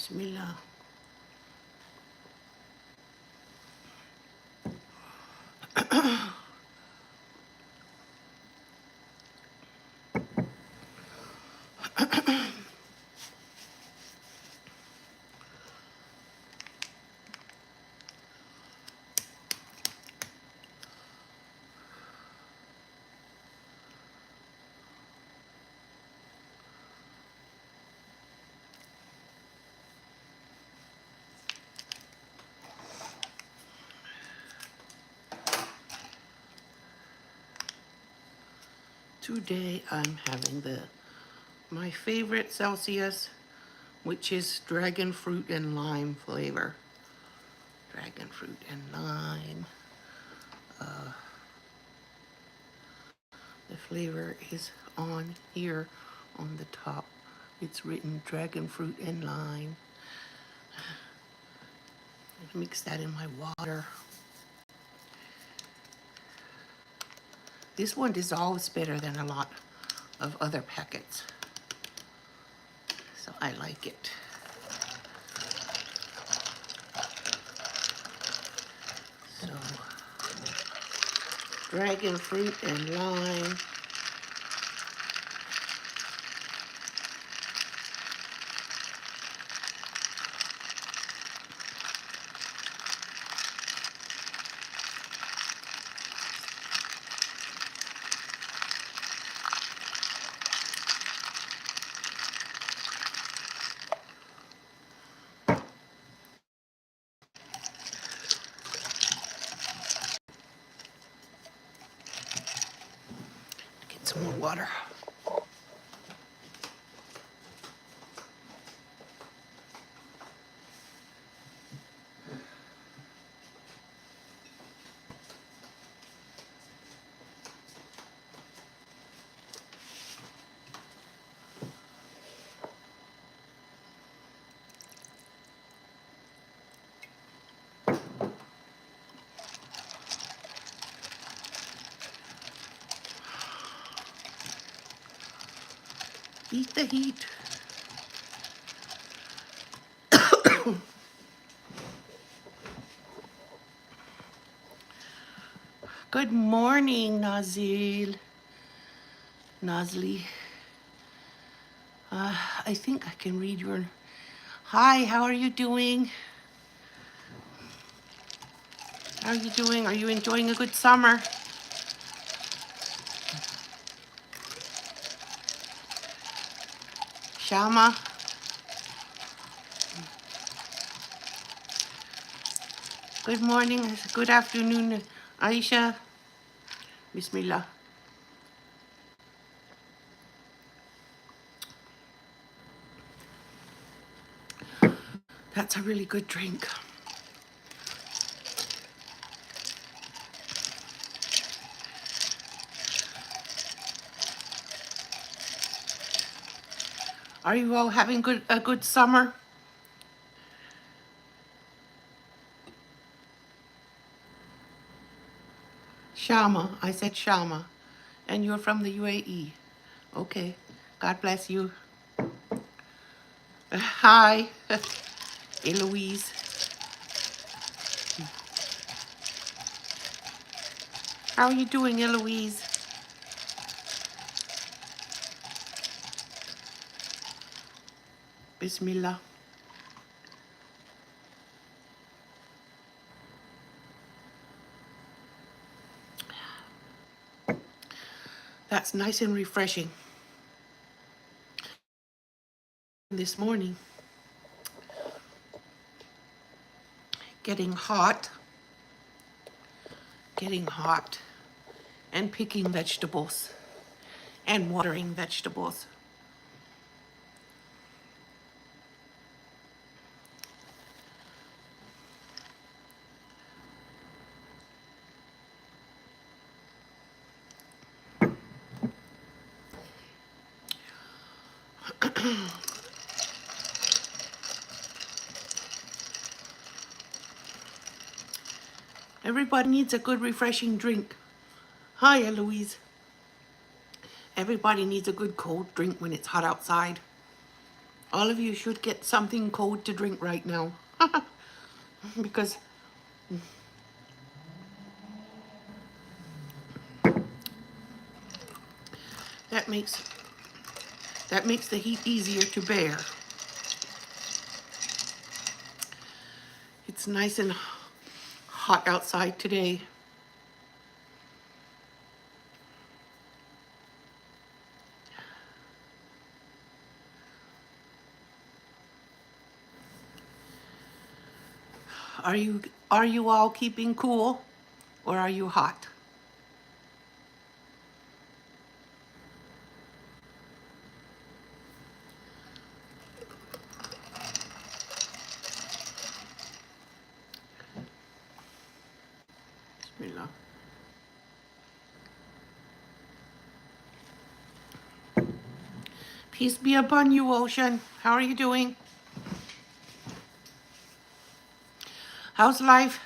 Bismillah. Today I'm having my favorite Celsius, which is dragon fruit and lime flavor. Dragon fruit and lime. The flavor is on here on the top. It's written dragon fruit and lime. Mix that in my water. This one dissolves better than a lot of other packets, so I like it. So, dragon fruit and lime. Get some more water. Beat the heat. Good morning, Nazli. I think I can read your... Hi, how are you doing? How are you doing? Are you enjoying a good summer? Shama? Good morning, good afternoon, Aisha. Bismillah. That's a really good drink. Are you all having a good summer? Shama, I said Shama, and you're from the UAE. Okay, God bless you. Hi, Eloise. How are you doing, Eloise? Bismillah. That's nice and refreshing. This morning, getting hot, and picking vegetables and watering vegetables. Everybody needs a good refreshing drink. Hi, Eloise. Everybody needs a good cold drink when it's hot outside. All of you should get something cold to drink right now. Because that makes the heat easier to bear. It's nice and hot outside today. Are you all keeping cool or are you hot? Bismillah. Peace be upon you, Ocean. How are you doing? How's life?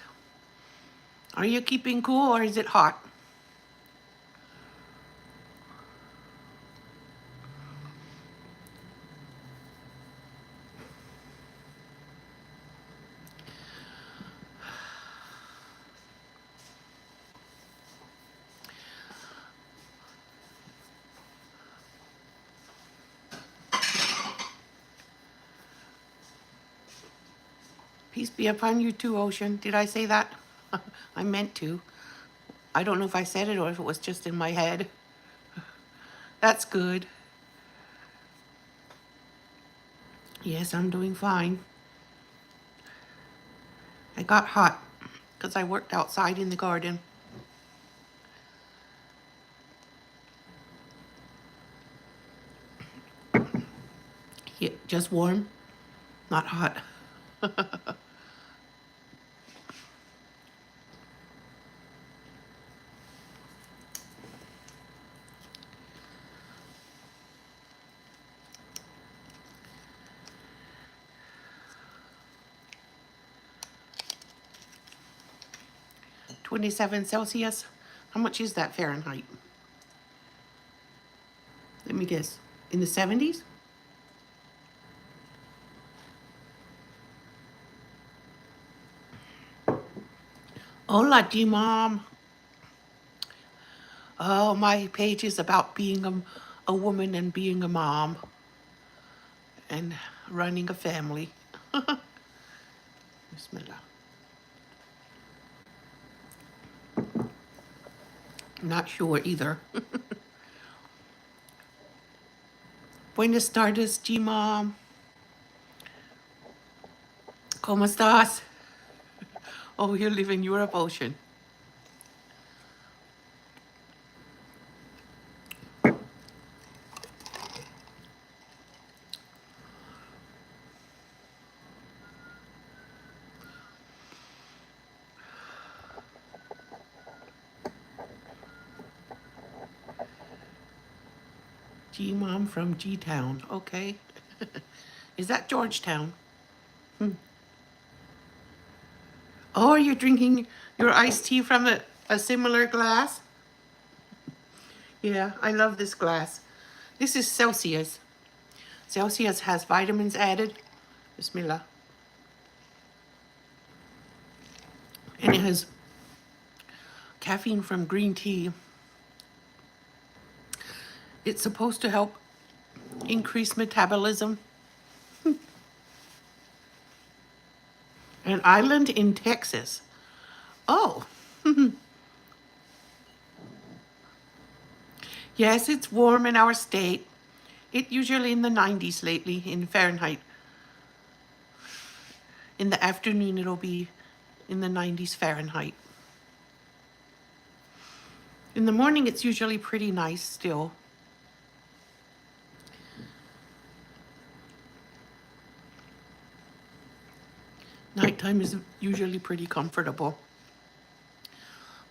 Are you keeping cool or is it hot? Peace be upon you too, Ocean. Did I say that? I meant to. I don't know if I said it or if it was just in my head. That's good. Yes, I'm doing fine. I got hot because I worked outside in the garden. Yeah, just warm, not hot. 27 Celsius. How much is that Fahrenheit? Let me guess. In the 70s? Hola, G-Mom. Oh, my page is about being a woman and being a mom and running a family. Bismillah. Not sure either. Buenas tardes, G-Mom. ¿Cómo estás? Oh, you live in Europe, Ocean. G-Mom from G-Town. Okay. Is that Georgetown? Oh, you're drinking your iced tea from a similar glass? Yeah, I love this glass. This is Celsius. Celsius has vitamins added. Bismillah. And it has caffeine from green tea. It's supposed to help increase metabolism. An island in Texas. Oh, yes, it's warm in our state. It usually in the 90s lately in Fahrenheit. In the afternoon, it'll be in the 90s Fahrenheit. In the morning, it's usually pretty nice still. Nighttime is usually pretty comfortable,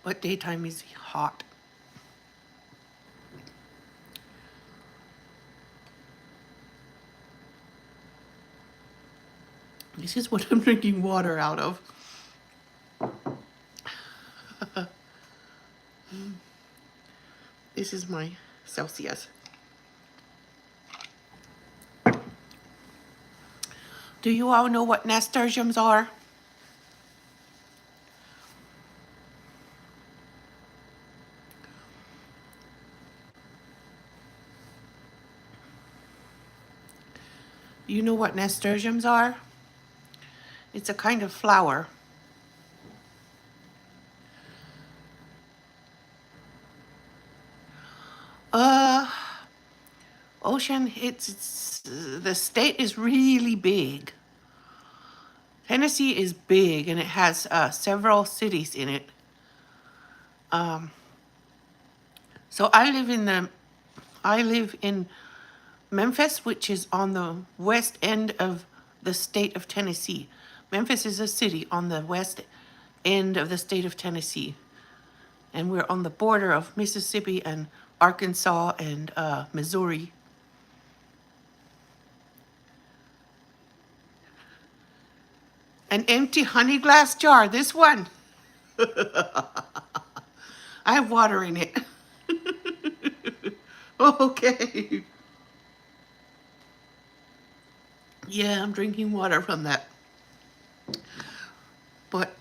but daytime is hot. This is what I'm drinking water out of. This is my Celsius. Do you all know what nasturtiums are? You know what nasturtiums are? It's a kind of flower. Uh, Ocean, the state is really big. Tennessee is big and it has several cities in it. So I live in Memphis, which is on the west end of the state of Tennessee. Memphis is a city on the west end of the state of Tennessee. And we're on the border of Mississippi and Arkansas and Missouri. An empty honey glass jar, this one. I have water in it. Okay. Yeah, I'm drinking water from that. But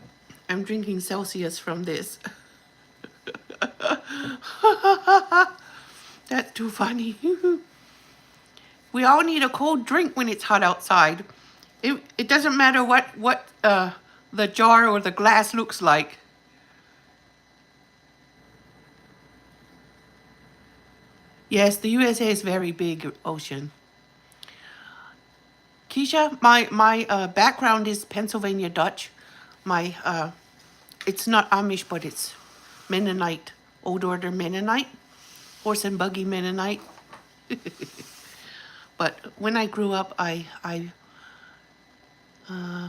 I'm drinking Celsius from this. That's too funny. We all need a cold drink when it's hot outside. It doesn't matter what the jar or the glass looks like. Yes, the USA is very big, Ocean. Keisha, my background is Pennsylvania Dutch. My it's not Amish, but it's Mennonite, Old Order Mennonite, horse and buggy Mennonite. But when I grew up, I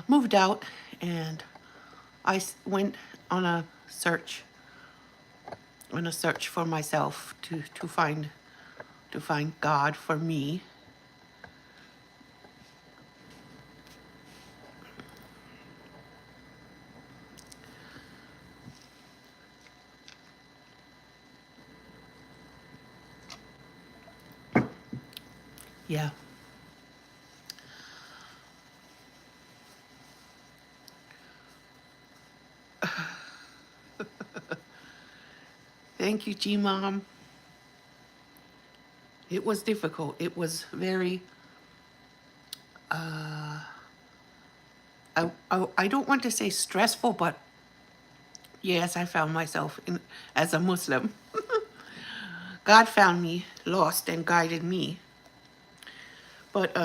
moved out and went on a search for myself to find God for me. Yeah. Thank you, G Mom. It was difficult. It was very I don't want to say stressful, but yes, I found myself as a Muslim. God found me lost and guided me. But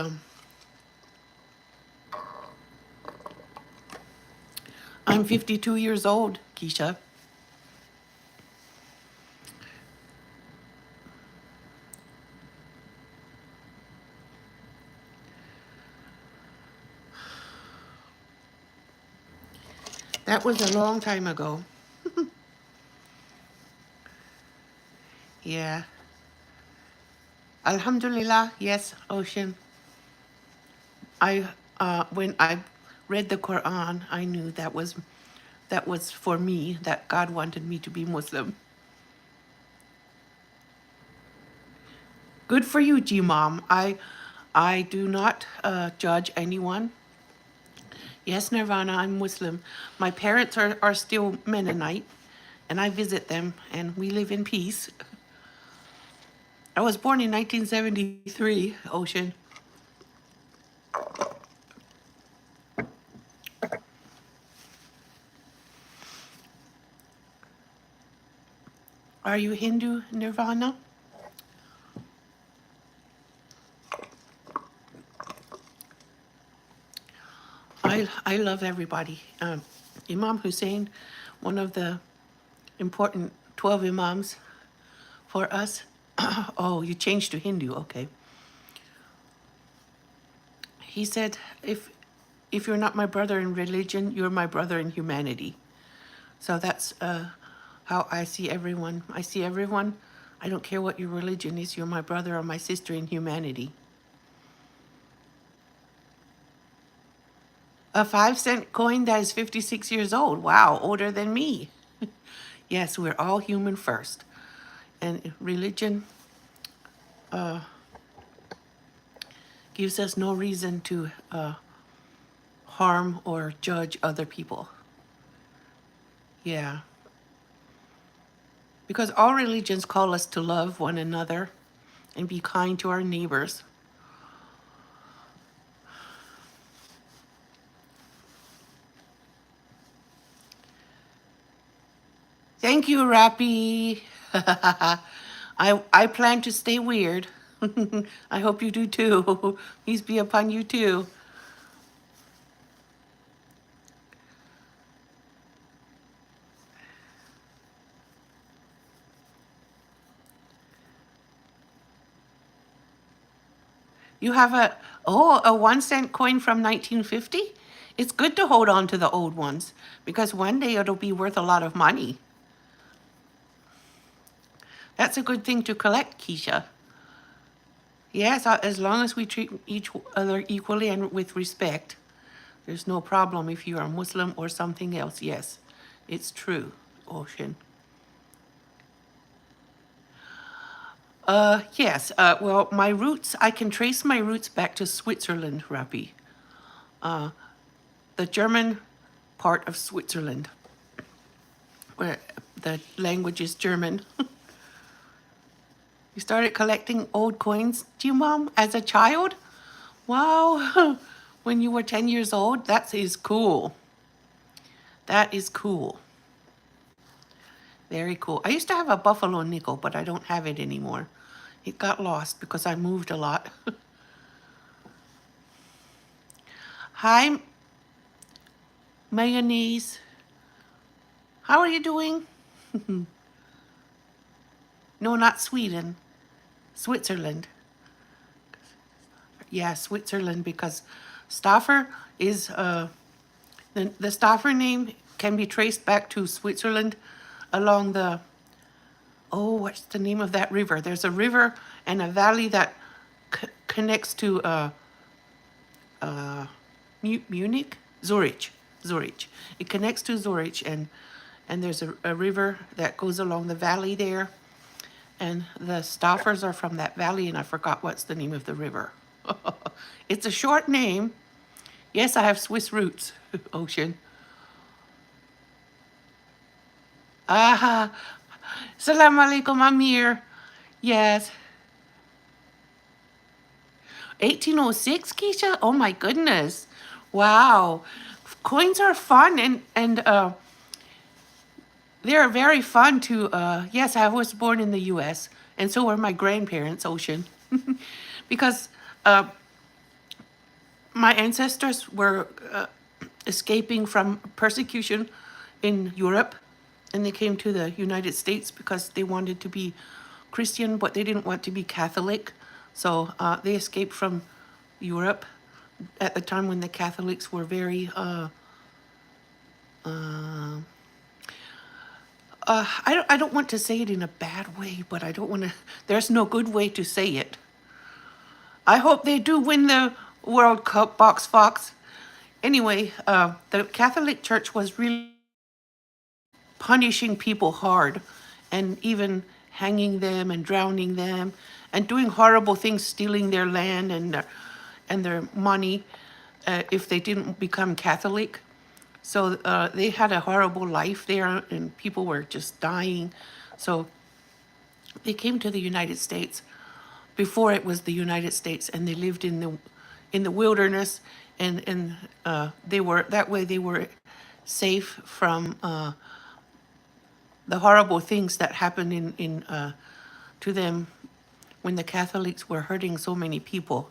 I'm 52 years old, Keisha. That was a long time ago. Yeah. Alhamdulillah, yes, Ocean. I when I read the Quran, I knew that was for me, that God wanted me to be Muslim. Good for you, G Mom. I do not judge anyone. Yes, Nirvana, I'm Muslim. My parents are still Mennonite, and I visit them, and we live in peace. I was born in 1973, Ocean. Are you Hindu, Nirvana? I love everybody. Imam Hussein, one of the important 12 imams for us. Oh, you changed to Hindu, okay. He said, if you're not my brother in religion, you're my brother in humanity. So that's how I see everyone. I see everyone. I don't care what your religion is. You're my brother or my sister in humanity. A 5-cent coin that is 56 years old. Wow, older than me. Yes, we're all human first. And religion gives us no reason to harm or judge other people. Yeah. Because all religions call us to love one another and be kind to our neighbors. Thank you, Rappy. I plan to stay weird. I hope you do too. Peace be upon you too. You have a 1 cent coin from 1950? It's good to hold on to the old ones because one day it'll be worth a lot of money. That's a good thing to collect, Keisha. Yes, as long as we treat each other equally and with respect, there's no problem if you are Muslim or something else. Yes, it's true, Ocean. Yes, well, my roots, I can trace my roots back to Switzerland, Rabbi. The German part of Switzerland, where the language is German. You started collecting old coins, do you, Mom, as a child? Wow, when you were 10 years old? That is cool. That is cool. Very cool. I used to have a buffalo nickel, but I don't have it anymore. It got lost because I moved a lot. Hi, mayonnaise. How are you doing? No, not Sweden. Switzerland. Yeah, Switzerland, because Stauffer is the Stauffer name can be traced back to Switzerland along the, oh, what's the name of that river? There's a river and a valley that connects to Munich, Zurich. It connects to Zurich, and there's a river that goes along the valley there, and the Stauffers are from that valley, and I forgot what's the name of the river. It's a short name. Yes, I have Swiss roots, Ocean. Ah, Salam alaikum, Amir. Yes. 1806, Keisha? Oh my goodness. Wow. Coins are fun and they're very fun to yes, I was born in the US and so were my grandparents, Ocean. Because my ancestors were escaping from persecution in Europe, and they came to the United States because they wanted to be Christian, but they didn't want to be Catholic. So they escaped from Europe at the time when the Catholics were very, I don't want to say it in a bad way, but I don't want to, there's no good way to say it. I hope they do win the World Cup, Box Fox. Anyway, the Catholic Church was really punishing people hard and even hanging them and drowning them and doing horrible things, stealing their land and their money if they didn't become Catholic. So they had a horrible life there and people were just dying. So they came to the United States before it was the United States, and they lived in the wilderness, and they were that way they were safe from the horrible things that happened in to them when the Catholics were hurting so many people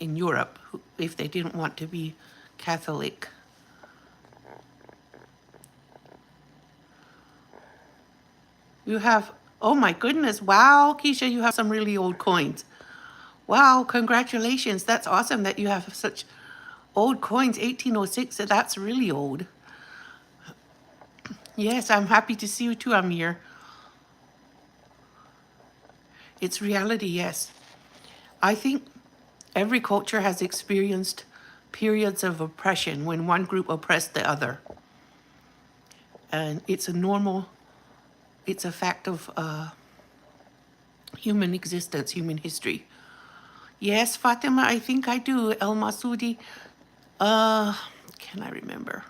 in Europe if they didn't want to be Catholic. You have, oh my goodness, wow, Keisha, you have some really old coins. Wow, congratulations. That's awesome that you have such old coins, 1806. That's really old. Yes, I'm happy to see you too, Amir. It's reality, yes. I think every culture has experienced periods of oppression when one group oppressed the other. And it's a normal, it's a fact of human existence, human history. Yes, Fatima, I think I do. El Masudi, Uh, can I remember?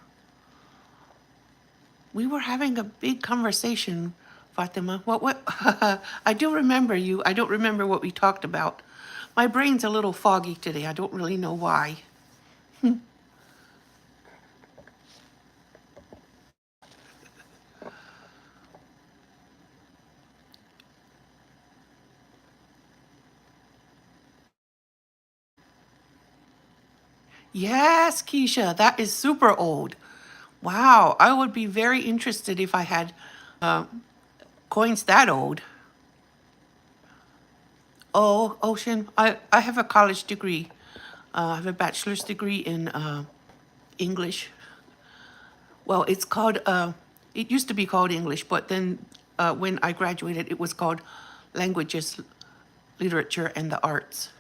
We were having a big conversation, Fatima. What? I do remember you. I don't remember what we talked about. My brain's a little foggy today. I don't really know why. Yes, Keisha, that is super old. Wow, I would be very interested if I had coins that old. Oh, Ocean, I have a college degree. I have a bachelor's degree in English. Well, it used to be called English, but then when I graduated, it was called Languages, Literature, and the Arts,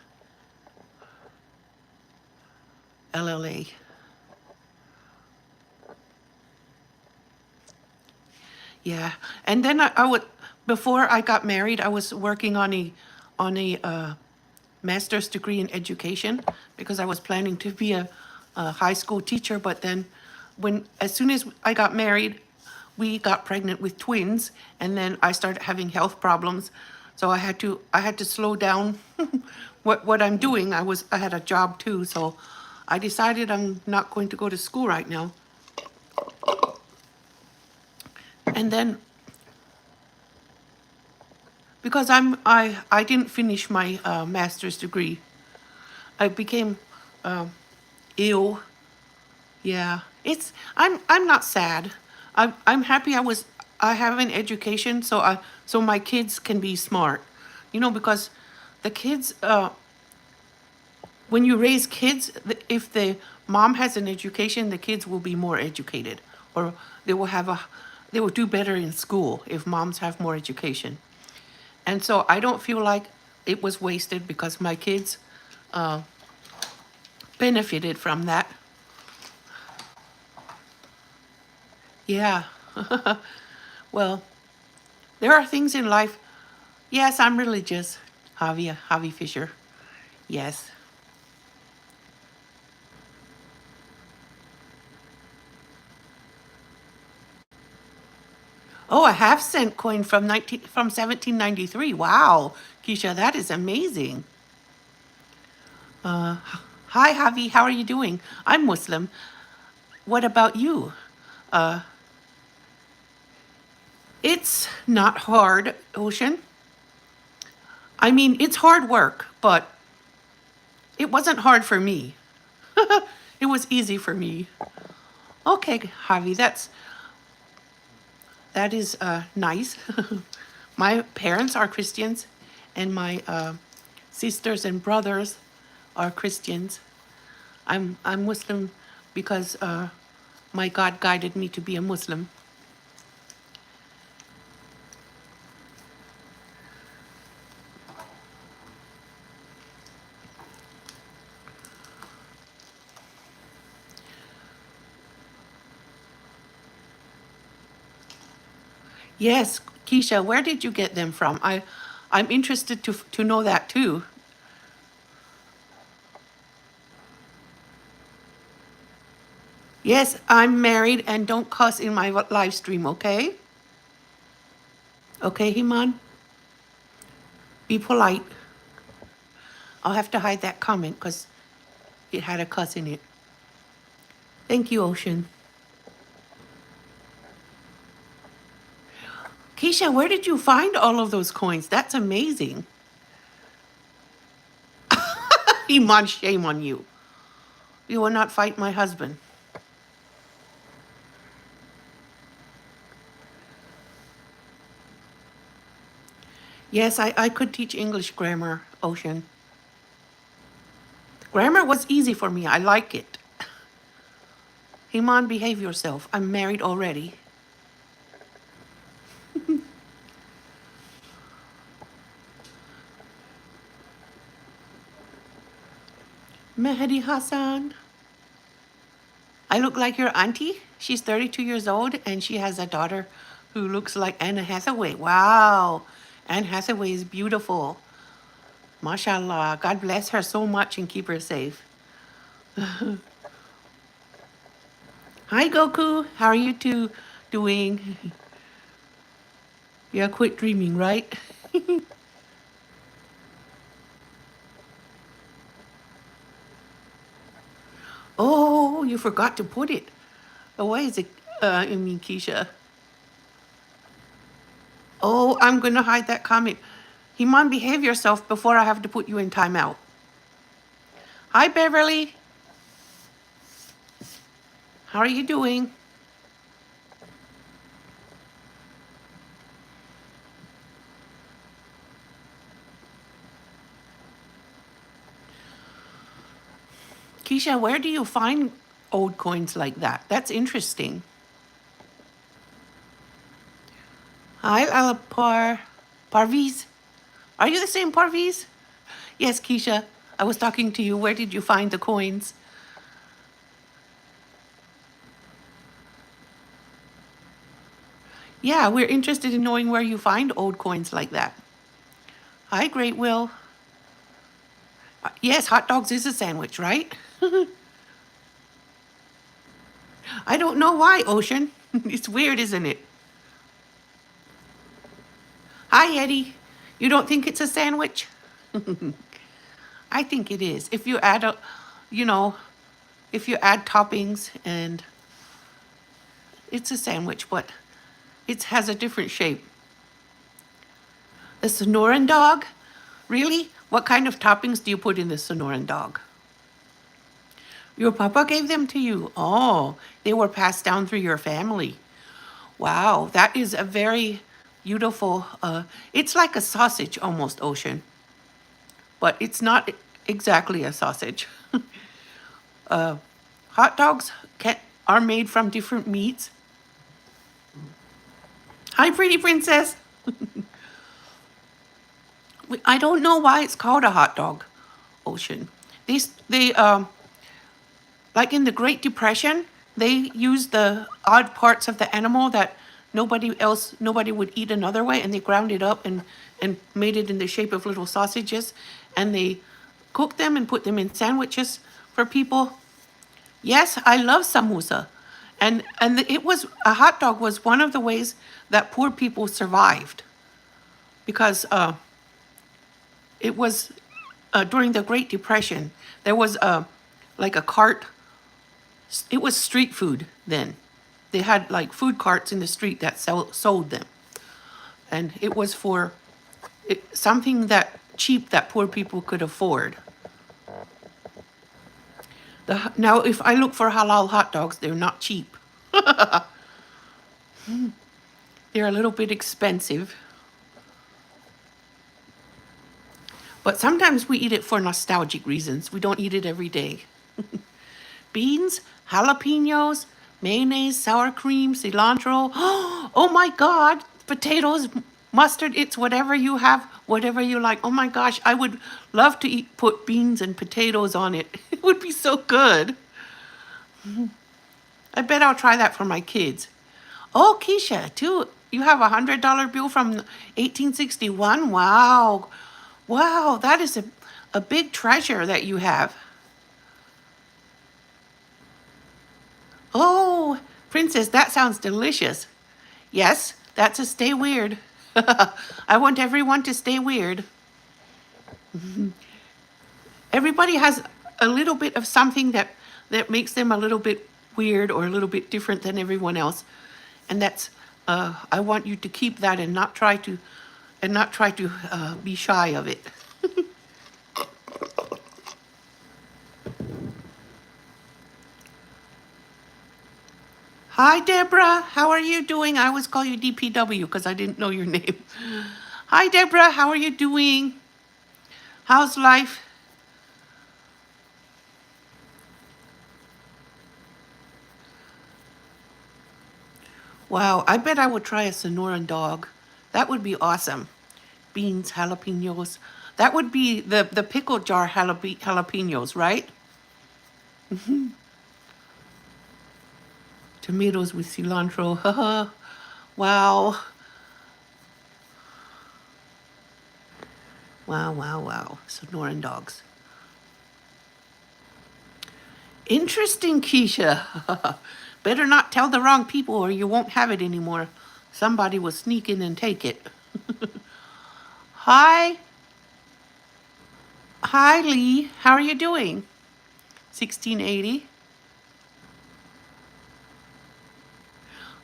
LLA. Yeah, and then I would, before I got married, I was working on a master's degree in education because I was planning to be a high school teacher. But then, as soon as I got married, we got pregnant with twins, and then I started having health problems, so I had to slow down what I'm doing. I had a job too, so I decided I'm not going to go to school right now. And then because I didn't finish my master's degree, I became ill. Yeah, I'm not sad. I'm happy I have an education, so my kids can be smart. Because the kids when you raise kids, if the mom has an education, the kids will be more educated, or they will have a they will do better in school if moms have more education. And so I don't feel like it was wasted because my kids benefited from that. Yeah. Well, there are things in life. Yes, I'm religious. Javi Fisher. Yes. Oh, a half cent coin from 1793. Wow, Keisha, that is amazing. Hi, Javi. How are you doing? I'm Muslim. What about you? It's not hard, Ocean. I mean, it's hard work, but it wasn't hard for me. It was easy for me. Okay, Javi, that is nice. My parents are Christians, and my sisters and brothers are Christians. I'm Muslim because my God guided me to be a Muslim. Yes, Keisha, where did you get them from? I'm interested to know that too. Yes, I'm married and don't cuss in my live stream, okay? Okay, Himan? Be polite. I'll have to hide that comment because it had a cuss in it. Thank you, Ocean. Keisha, where did you find all of those coins? That's amazing. Iman, shame on you. You will not fight my husband. Yes, I could teach English grammar, Ocean. Grammar was easy for me. I like it. Iman, behave yourself. I'm married already. Mehdi Hassan. I look like your auntie. She's 32 years old and she has a daughter who looks like Anna Hathaway. Wow. Anne Hathaway is beautiful. MashaAllah. God bless her so much and keep her safe. Hi, Goku. How are you two doing? Yeah, quit dreaming, right? Oh, you forgot to put it. Oh, why is it, I mean, Keisha? Oh, I'm gonna hide that comment. Iman, behave yourself before I have to put you in timeout. Hi, Beverly. How are you doing? Keisha, where do you find old coins like that? That's interesting. Hi, Alapar. Parviz. Are you the same Parviz? Yes, Keisha. I was talking to you. Where did you find the coins? Yeah, we're interested in knowing where you find old coins like that. Hi, Great Will. Yes, hot dogs is a sandwich, right? I don't know why, Ocean. It's weird, isn't it? Hi, Eddie. You don't think it's a sandwich? I think it is. If you add you know, if you add toppings and it's a sandwich, but it has a different shape. The Sonoran dog? Really? What kind of toppings do you put in the Sonoran dog? Your papa gave them to you. Oh, they were passed down through your family. Wow, that is a very beautiful, it's like a sausage almost, Ocean, but it's not exactly a sausage. Hot dogs are made from different meats. Hi, pretty princess. I don't know why it's called a hot dog, Ocean. They like in the Great Depression, they used the odd parts of the animal that nobody would eat another way, and they ground it up and made it in the shape of little sausages, and they cooked them and put them in sandwiches for people. Yes, I love samosa, and it was a hot dog was one of the ways that poor people survived because it was during the Great Depression. There was like a cart. It was street food then. They had like food carts in the street that sold them, and it was for something that cheap that poor people could afford. Now, if I look for halal hot dogs, they're not cheap. They're a little bit expensive, but sometimes we eat it for nostalgic reasons. We don't eat it every day. Beans, jalapenos, mayonnaise, sour cream, cilantro. Oh my God, potatoes, mustard, it's whatever you have, whatever you like. Oh my gosh, I would love to put beans and potatoes on it. It would be so good. I bet I'll try that for my kids. Oh, Keisha, too. You have $100 bill from 1861? Wow. Wow, that is a big treasure that you have. Oh, Princess, that sounds delicious. Yes, that's a stay weird. I want everyone to stay weird. Everybody has a little bit of something that makes them a little bit weird or a little bit different than everyone else. And that's I want you to keep that and not try to be shy of it. Hi, Deborah. How are you doing? I always call you DPW because I didn't know your name. Hi, Deborah. How are you doing? How's life? Wow, I bet I would try a Sonoran dog. That would be awesome. Beans, jalapenos. That would be the pickle jar jalapenos, right? Tomatoes with cilantro. Wow. Wow, wow, wow. Sonoran dogs. Interesting, Keisha. Better not tell the wrong people or you won't have it anymore. Somebody will sneak in and take it. Hi. Hi, Lee. How are you doing? 1680.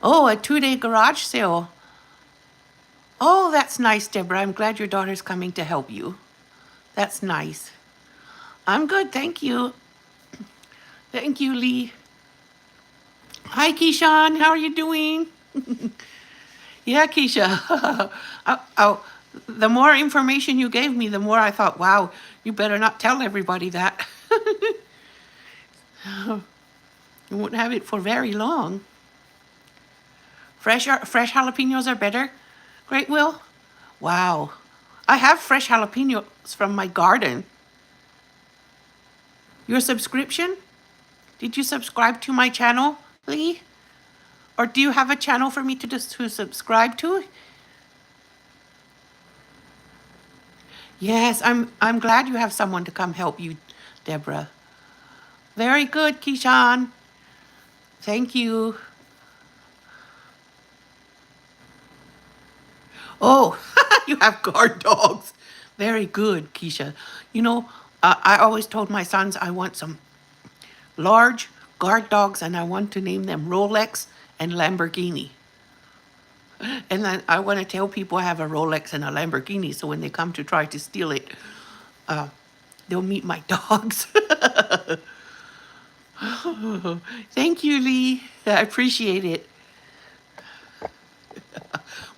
Oh, a 2-day garage sale. Oh, that's nice, Deborah. I'm glad your daughter's coming to help you. That's nice. I'm good, thank you. Thank you, Lee. Hi, Keishan. How are you doing? Yeah, Keisha. Oh, the more information you gave me, the more I thought, wow, you better not tell everybody that. You won't have it for very long. Fresh jalapenos are better. Great, Will. Wow. I have fresh jalapenos from my garden. Your subscription? Did you subscribe to my channel, Lee? Or do you have a channel for me to subscribe to? Yes, I'm glad you have someone to come help you, Deborah. Very good, Keishan. Thank you. Oh, you have guard dogs. Very good, Keisha. You know, I always told my sons I want some large guard dogs and I want to name them Rolex and Lamborghini. And then I want to tell people I have a Rolex and a Lamborghini so when they come to try to steal it, they'll meet my dogs. Thank you, Lee. I appreciate it.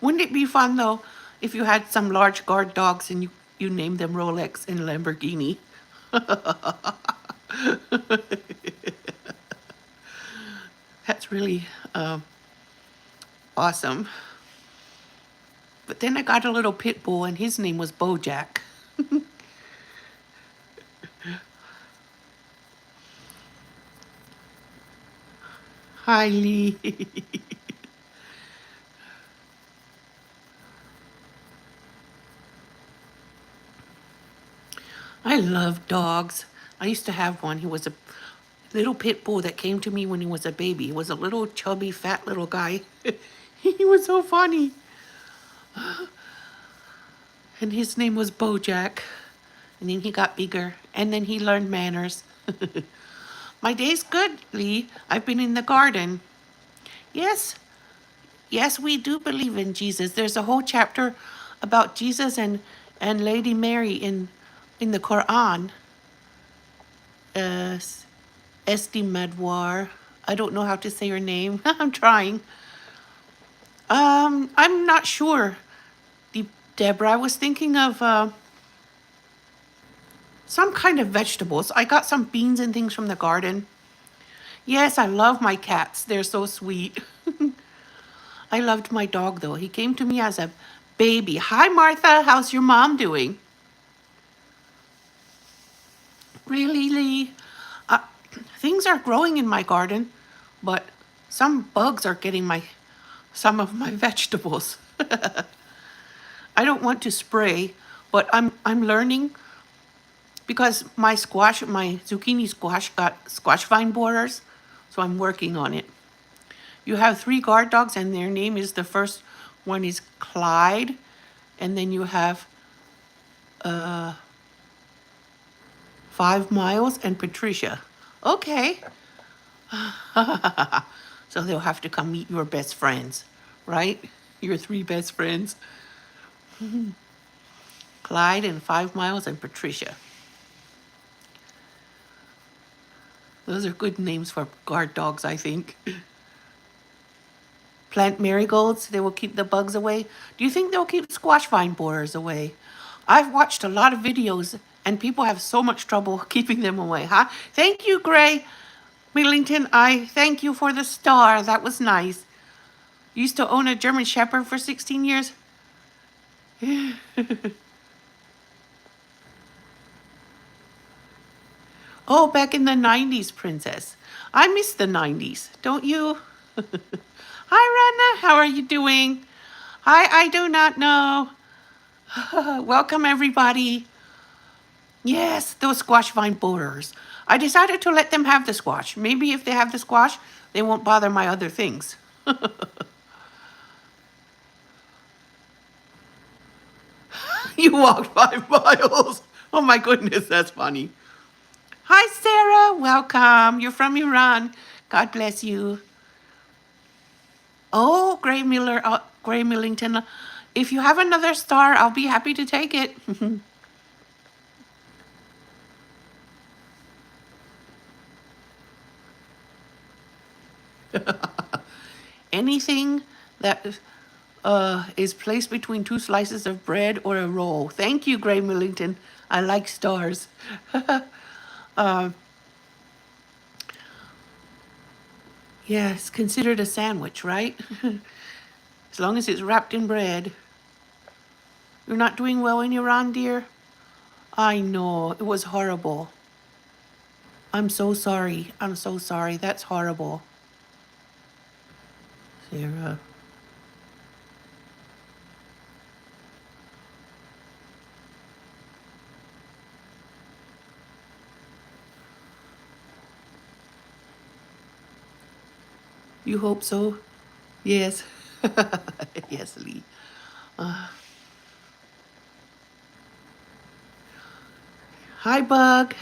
Wouldn't it be fun though if you had some large guard dogs and you named them Rolex and Lamborghini? That's really awesome. But then I got a little pit bull and his name was Bojack. Hi, Lee. I love dogs. I used to have one. He was a little pit bull that came to me when he was a baby. He was a little chubby, fat little guy. He was so funny. And his name was Bojack. And then he got bigger. And then he learned manners. My day's good, Lee. I've been in the garden. Yes, yes, we do believe in Jesus. There's a whole chapter about Jesus and Lady Mary in the Quran. Uh, Esti Madwar. I don't know how to say her name. I'm trying. I'm not sure, Deborah. I was thinking of some kind of vegetables. I got some beans and things from the garden. Yes, I love my cats. They're so sweet. I loved my dog though. He came to me as a baby. Hi, Martha. How's your mom doing? Really, Lee? Uh, Things are growing in my garden, but some bugs are getting some of my vegetables. I don't want to spray, but I'm learning because my zucchini squash got squash vine borers, so I'm working on it. You have 3 guard dogs and their name is the first one is Clyde, and then you have 5 Miles and Patricia. Okay. So they'll have to come meet your best friends, right? Your 3 best friends. Clyde and 5 Miles and Patricia. Those are good names for guard dogs, I think. Plant marigolds, they will keep the bugs away. Do you think they'll keep squash vine borers away? I've watched a lot of videos and people have so much trouble keeping them away, huh? Thank you, Gray Millington. I thank you for the star. That was nice. Used to own a German Shepherd for 16 years. Oh, back in the 90s, Princess. I miss the 90s, don't you? Hi, Rana. How are you doing? Hi, I do not know. Welcome, everybody. Yes, those squash vine borers. I decided to let them have the squash. Maybe if they have the squash, they won't bother my other things. You walked 5 miles. Oh my goodness, that's funny. Hi, Sarah. Welcome. You're from Iran. God bless you. Oh, Gray Millington. If you have another star, I'll be happy to take it. Anything that is placed between two slices of bread or a roll. Thank you, Gray Millington. I like stars. Yeah, it's considered a sandwich, right? As long as it's wrapped in bread. You're not doing well in Iran, dear? I know, it was horrible. I'm so sorry. I'm so sorry. That's horrible. Sarah. You hope so? Yes. Yes, Lee. Hi, Bug.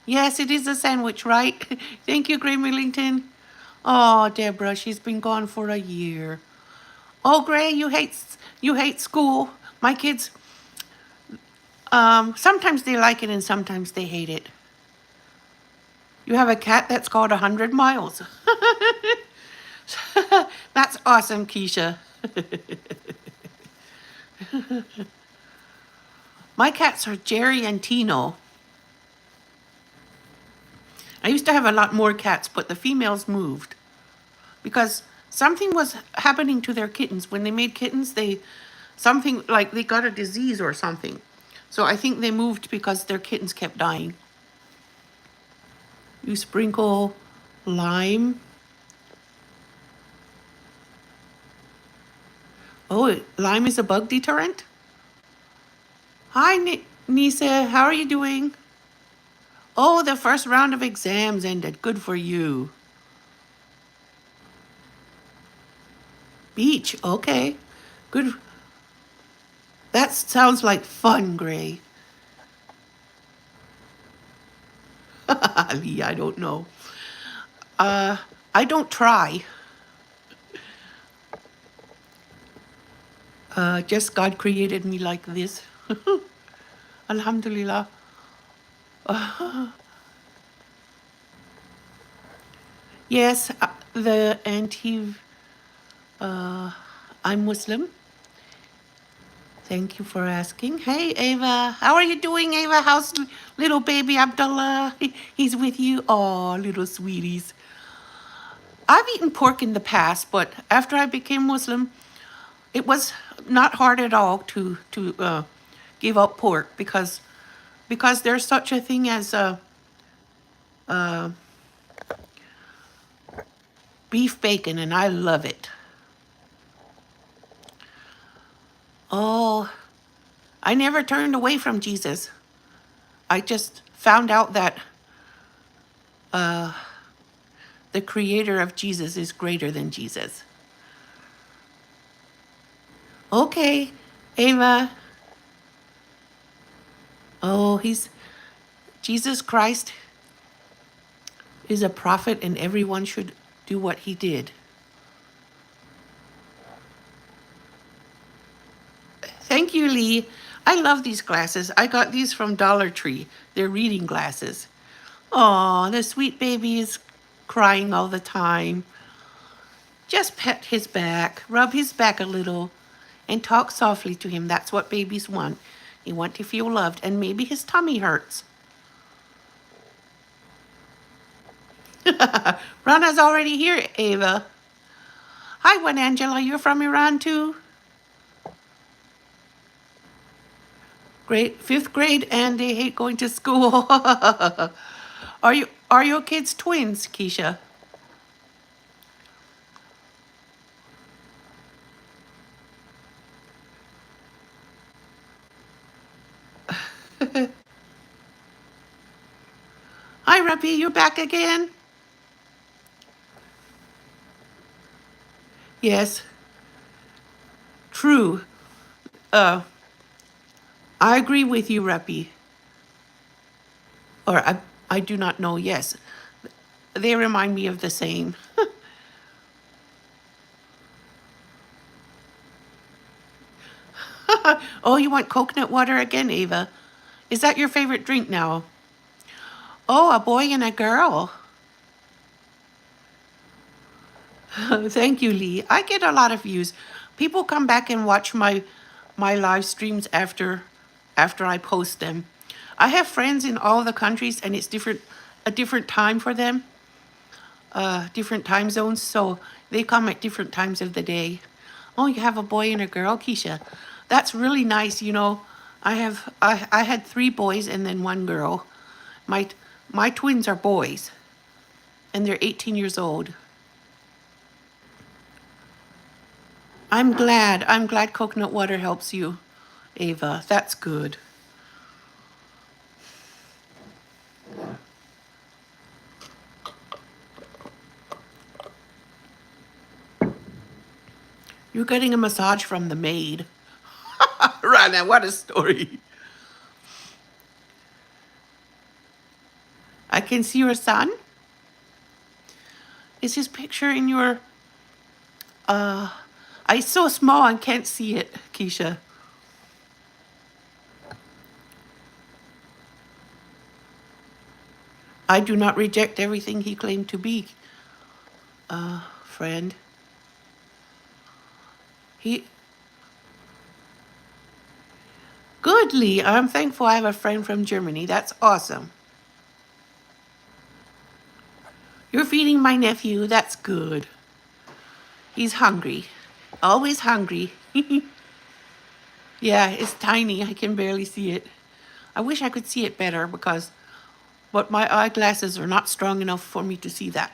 Yes, it is a sandwich, right? Thank you, Gray Millington. Oh, Deborah, she's been gone for a year. Oh, Gray, you hate school. My kids, sometimes they like it and sometimes they hate it. You have a cat that's called 100 miles. That's awesome, Keisha. My cats are Jerry and Tino. I used to have a lot more cats, but the females moved because something was happening to their kittens. When they made kittens, something like they got a disease or something. So I think they moved because their kittens kept dying. You sprinkle lime. Oh, lime is a bug deterrent? Hi, Nisa. How are you doing? Oh, the first round of exams ended. Good for you. Beach. Okay. Good. That sounds like fun, Gray. Lee, I don't know. I don't try. Just God created me like this. Alhamdulillah. Yes, the anti. I'm Muslim. Thank you for asking. Hey, Ava. How are you doing, Ava? How's little baby Abdullah? He's with you? Oh, little sweeties. I've eaten pork in the past, but after I became Muslim, it was not hard at all to give up pork because there's such a thing as beef bacon, and I love it. Oh, I never turned away from Jesus. I just found out that the creator of Jesus is greater than Jesus. Okay, Ava. Oh, Jesus Christ is a prophet and everyone should do what he did. Thank you, Lee. I love these glasses. I got these from Dollar Tree. They're reading glasses. Aw, the sweet baby is crying all the time. Just pet his back, rub his back a little, and talk softly to him. That's what babies want. They want to feel loved, and maybe his tummy hurts. Rana's already here, Ava. Hi, One Angela. You're from Iran too? Great, fifth grade, and they hate going to school. Are your kids twins, Keisha? Hi, Ruppy, you back again? Yes, true. Uh, I agree with you, Ruppy. Or I do not know. Yes, they remind me of the same. Oh, you want coconut water again, Ava? Is that your favorite drink now? Oh, a boy and a girl. Thank you, Lee. I get a lot of views. People come back and watch my live streams after I post them. I have friends in all the countries, and it's a different time for them, different time zones. So they come at different times of the day. Oh, you have a boy and a girl, Keisha. That's really nice. I had three boys and then one girl. My my twins are boys, and they're 18 years old. I'm glad. I'm glad coconut water helps you, Ava. That's good. You're getting a massage from the maid. Rana, what a story. I can see your son. Is his picture in your it's so small I can't see it, Keisha. I do not reject everything he claimed to be, friend. He Goodly. I'm thankful I have a friend from Germany. That's awesome. You're feeding my nephew. That's good. He's hungry. Always hungry. Yeah, it's tiny. I can barely see it. I wish I could see it better but my eyeglasses are not strong enough for me to see that.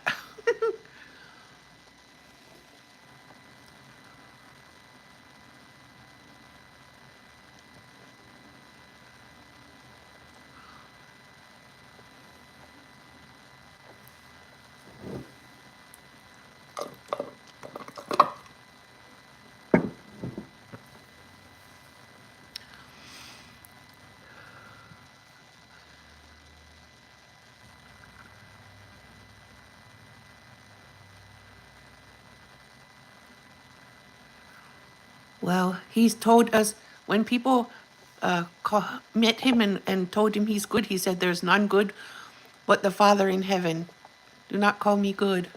Well, he's told us when people met him and told him he's good, he said, "There's none good but the Father in heaven. Do not call me good."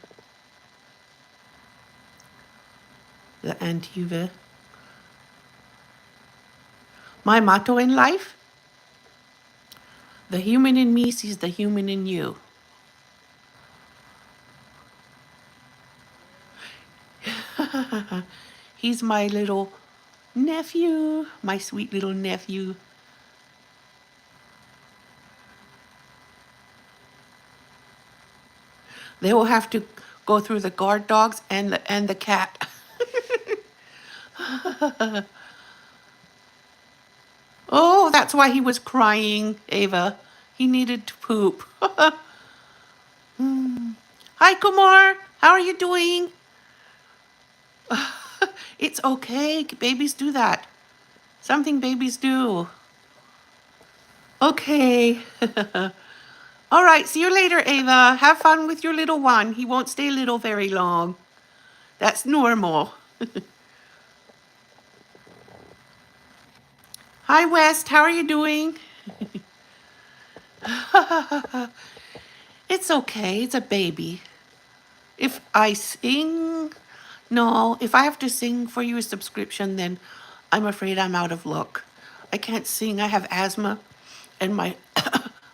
The Antiva. My motto in life: the human in me sees the human in you. He's my little nephew, my sweet little nephew. They will have to go through the guard dogs and the cat. Oh, that's why he was crying, Ava. He needed to poop. Hi, Kumar. How are you doing? It's okay. Babies do that. Something babies do. Okay. All right. See you later, Ava. Have fun with your little one. He won't stay little very long. That's normal. Hi, West. How are you doing? It's okay. It's a baby. If I sing, no, if I have to sing for you a subscription, then I'm afraid I'm out of luck. I can't sing. I have asthma and my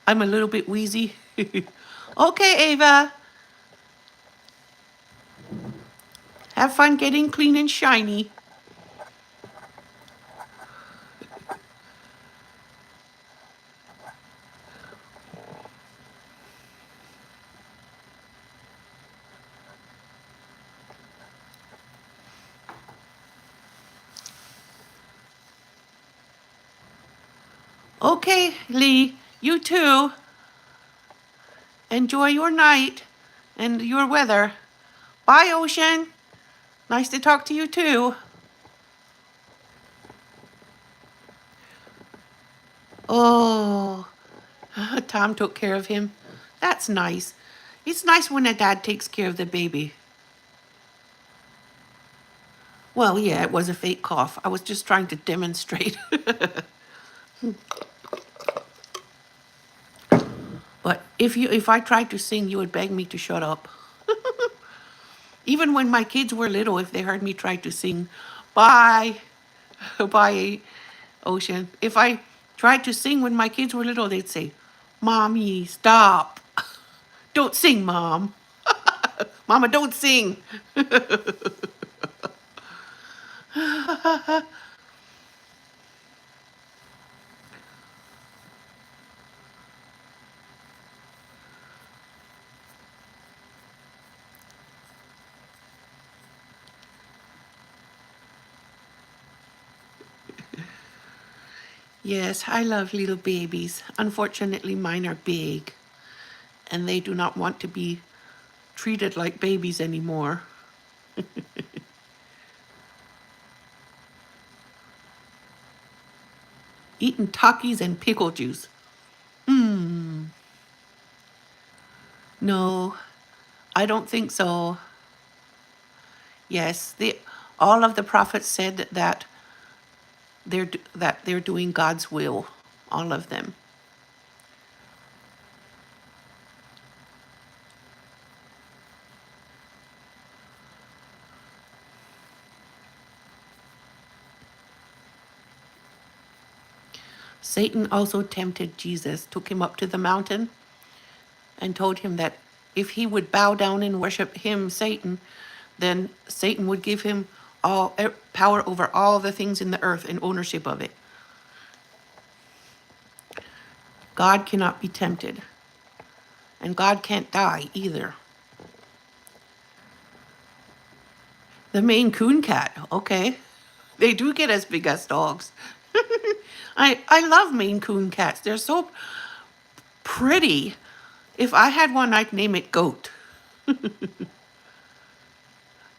I'm a little bit wheezy. Okay, Ava. Have fun getting clean and shiny. Okay, Lee. You too. Enjoy your night and your weather. Bye, Ocean. Nice to talk to you too. Oh, Tom took care of him. That's nice. It's nice when a dad takes care of the baby. Well, yeah, it was a fake cough. I was just trying to demonstrate. But if I tried to sing, you would beg me to shut up. Even when my kids were little, if they heard me try to sing, bye, bye, Ocean. If I tried to sing when my kids were little, they'd say, Mommy, stop. Don't sing, Mom. Mama, don't sing. Yes, I love little babies. Unfortunately, mine are big, and they do not want to be treated like babies anymore. Eating Takis and pickle juice. No, I don't think so. Yes, all of the prophets said that they're doing God's will, all of them. Satan also tempted Jesus, took him up to the mountain, and told him that if he would bow down and worship him, Satan, then Satan would give him all power over all the things in the earth and ownership of it. God cannot be tempted, and God can't die either. The Maine Coon cat, okay. They do get as big as dogs. I love Maine Coon cats. They're so pretty. If I had one, I'd name it Goat.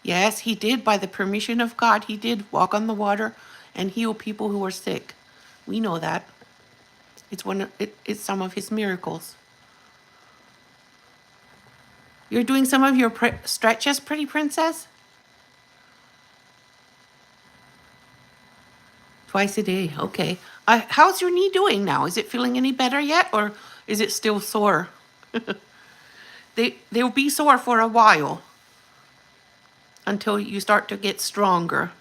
Yes, he did, by the permission of God, he did walk on the water and heal people who were sick. We know that. It's some of his miracles. You're doing some of your stretches, pretty princess? Twice a day, okay. How's your knee doing now? Is it feeling any better yet, or is it still sore? They'll be sore for a while until you start to get stronger.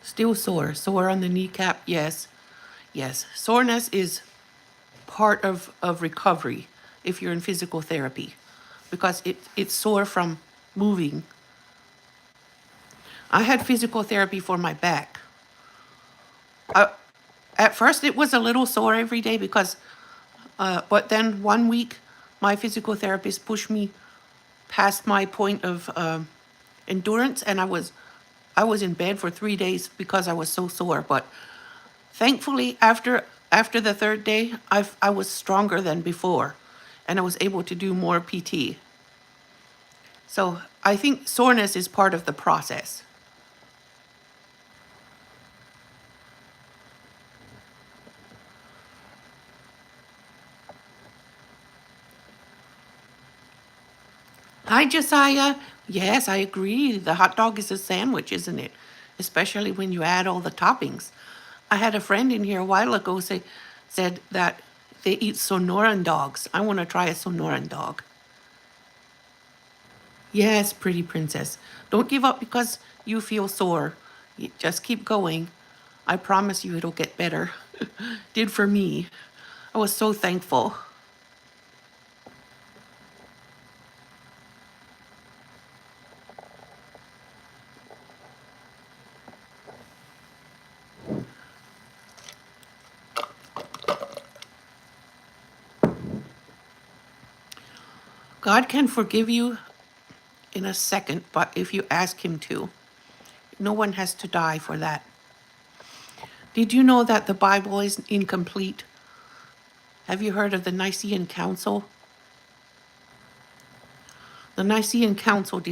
Still sore. Sore on the kneecap, yes. Yes. Soreness is part of recovery if you're in physical therapy because it's sore from moving. I had physical therapy for my back. At first, it was a little sore every day because, but then one week, my physical therapist pushed me past my point of endurance, and I was in bed for 3 days because I was so sore. But thankfully, after the third day, I was stronger than before, and I was able to do more PT. So I think soreness is part of the process. Hi, Josiah. Yes, I agree. The hot dog is a sandwich, isn't it? Especially when you add all the toppings. I had a friend in here a while ago said that they eat Sonoran dogs. I want to try a Sonoran dog. Yes, pretty princess. Don't give up because you feel sore. Just keep going. I promise you it'll get better. Did for me. I was so thankful. God can forgive you in a second, but if you ask Him to, no one has to die for that. Did you know that the Bible is incomplete? Have you heard of the Nicene Council? The Nicene Council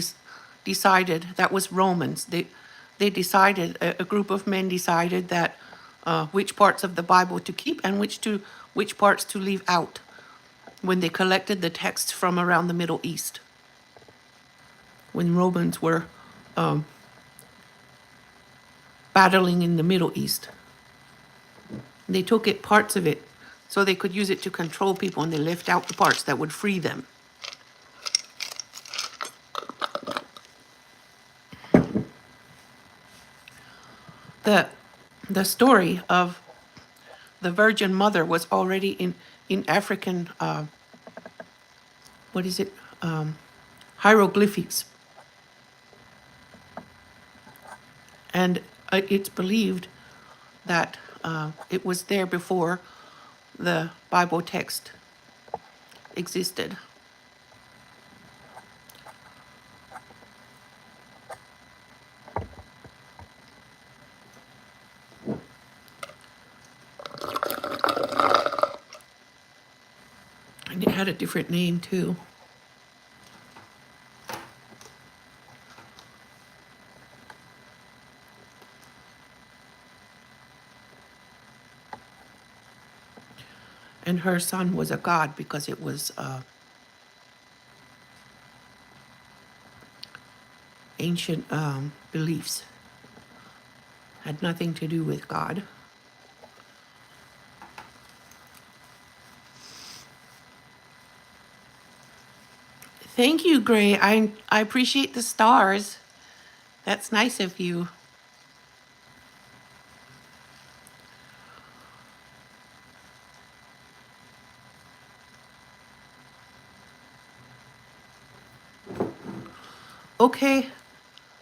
decided, that was Romans, they decided, a group of men decided that which parts of the Bible to keep and which parts to leave out when they collected the texts from around the Middle East, when Romans were battling in the Middle East. They took it, parts of it, so they could use it to control people, and they left out the parts that would free them. The story of the Virgin Mother was already in African, what is it, hieroglyphics. And it's believed that it was there before the Bible text existed. And it had a different name too. And her son was a god because it was ancient beliefs. Had nothing to do with God. Thank you, Gray. I appreciate the stars. That's nice of you. Okay,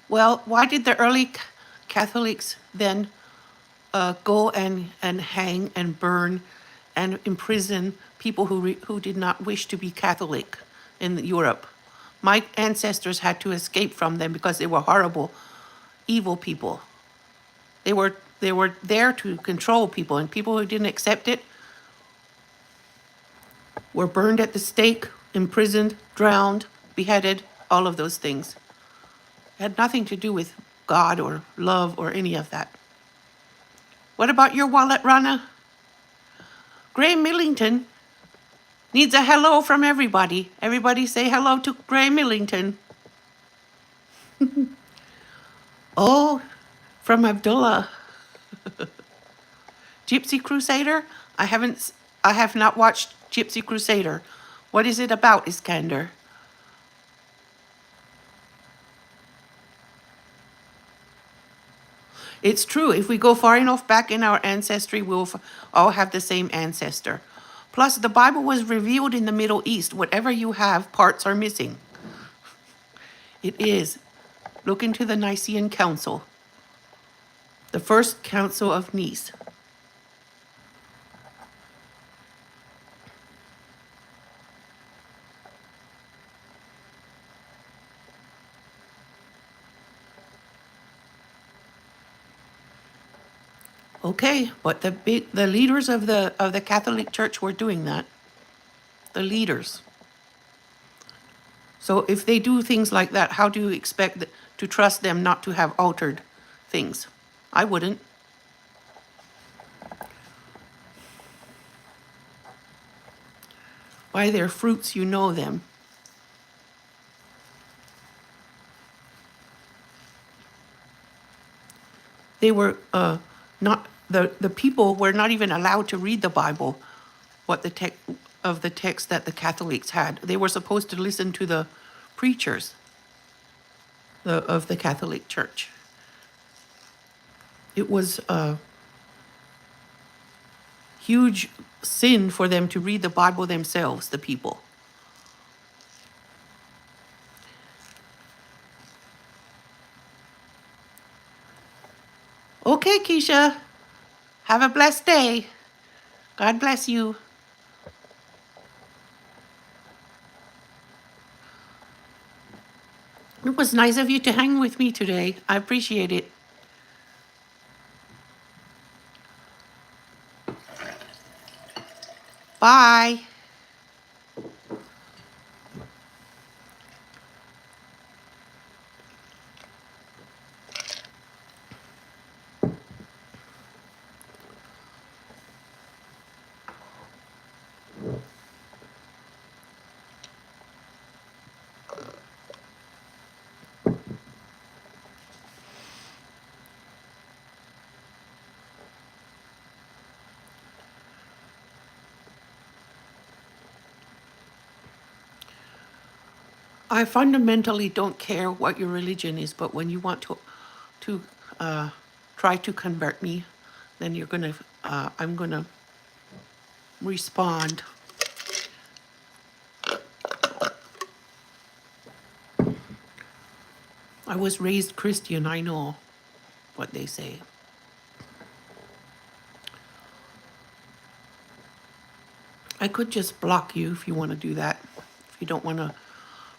well, why did the early Catholics then go and hang and burn and imprison people who did not wish to be Catholic in Europe? My ancestors had to escape from them because they were horrible, evil people. They were there to control people, and people who didn't accept it were burned at the stake, imprisoned, drowned, beheaded, all of those things. It had nothing to do with God or love or any of that. What about your wallet, Rana? Gray Millington needs a hello from everybody. Everybody say hello to Gray Millington. Oh, from Abdullah. Gypsy Crusader? I have not watched Gypsy Crusader. What is it about, Iskander? It's true. If we go far enough back in our ancestry, we'll all have the same ancestor. Plus, the Bible was revealed in the Middle East. Whatever you have, parts are missing. It is. Look into the Nicene Council, the first Council of Nice. Okay, but the leaders of the Catholic Church were doing that. The leaders. So if they do things like that, how do you expect to trust them not to have altered things? I wouldn't. By their fruits you know them. They were not, the people were not even allowed to read the Bible, what the text that the Catholics had. They were supposed to listen to the preachers of the Catholic Church. It was a huge sin for them to read the Bible themselves, the people. Okay, Keisha. Have a blessed day. God bless you. was nice of you to hang with me today. I appreciate it. Bye. I fundamentally don't care what your religion is, but when you want to try to convert me, then I'm gonna respond. I was raised Christian. I know what they say. I could just block you if you want to do that. If you don't want to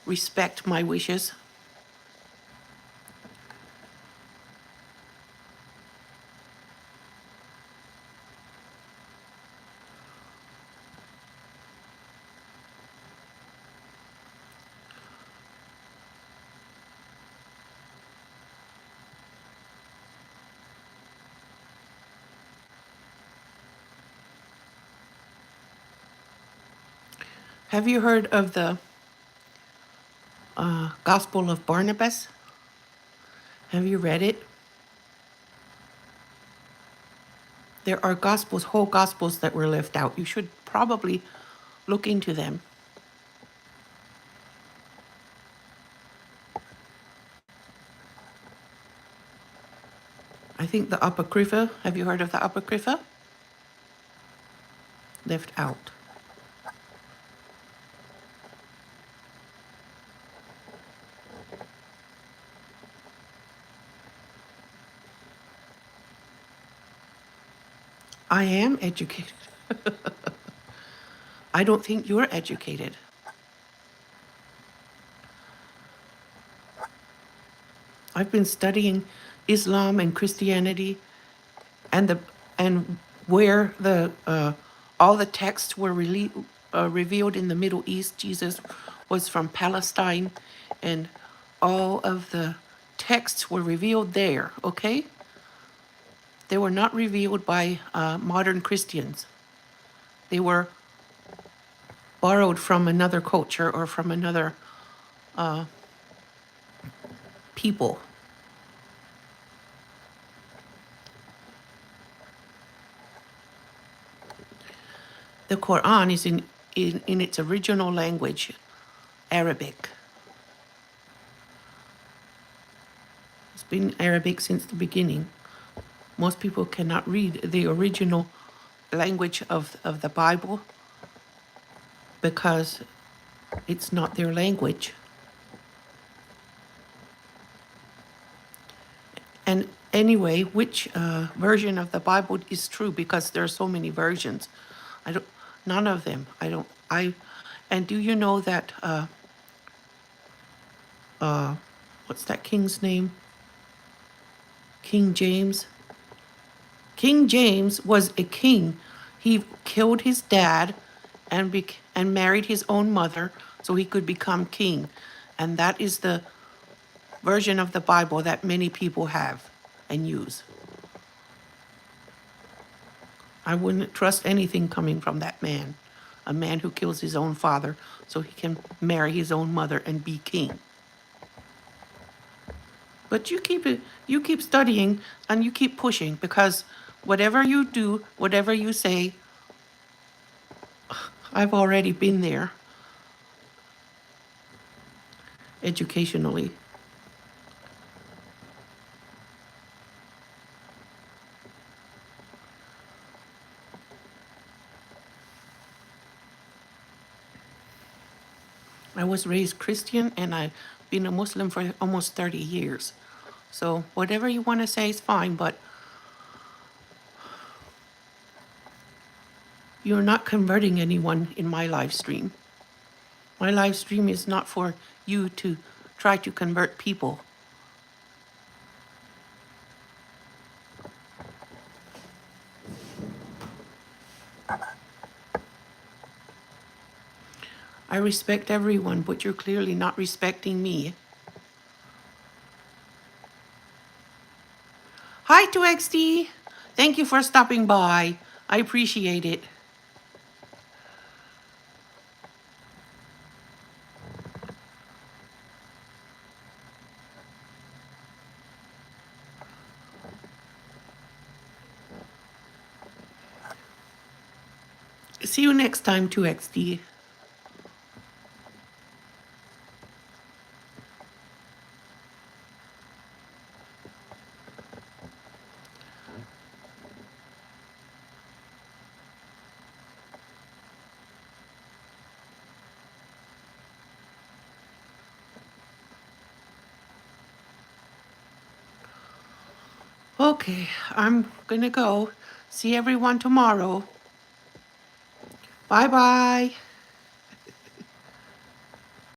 respect my wishes. Have you heard of the Gospel of Barnabas? Have you read it? There are gospels, whole gospels that were left out. You should probably look into them. I think the Apocrypha, have you heard of the Apocrypha? Left out. I am educated. I don't think you're educated. I've been studying Islam and Christianity and where the all the texts were revealed in the Middle East. Jesus was from Palestine, and all of the texts were revealed there. Okay, they were not revealed by modern Christians. They were borrowed from another culture or from another people. The Quran is in its original language, Arabic. It's been Arabic since the beginning. Most people cannot read the original language of the Bible because it's not their language. And anyway, which version of the Bible is true? Because there are so many versions. None of them. And do you know that, what's that king's name? King James? King James was a king. He killed his dad and married his own mother so he could become king. And that is the version of the Bible that many people have and use. I wouldn't trust anything coming from that man, a man who kills his own father so he can marry his own mother and be king. But you keep studying and you keep pushing, because whatever you do, whatever you say, I've already been there educationally. I was raised Christian and I've been a Muslim for almost 30 years. So whatever you want to say is fine, but you're not converting anyone in my live stream. My live stream is not for you to try to convert people. I respect everyone, but you're clearly not respecting me. Hi, 2XD. Thank you for stopping by. I appreciate it. See you next time, 2XD. Okay, I'm gonna go. See everyone tomorrow. Bye-bye.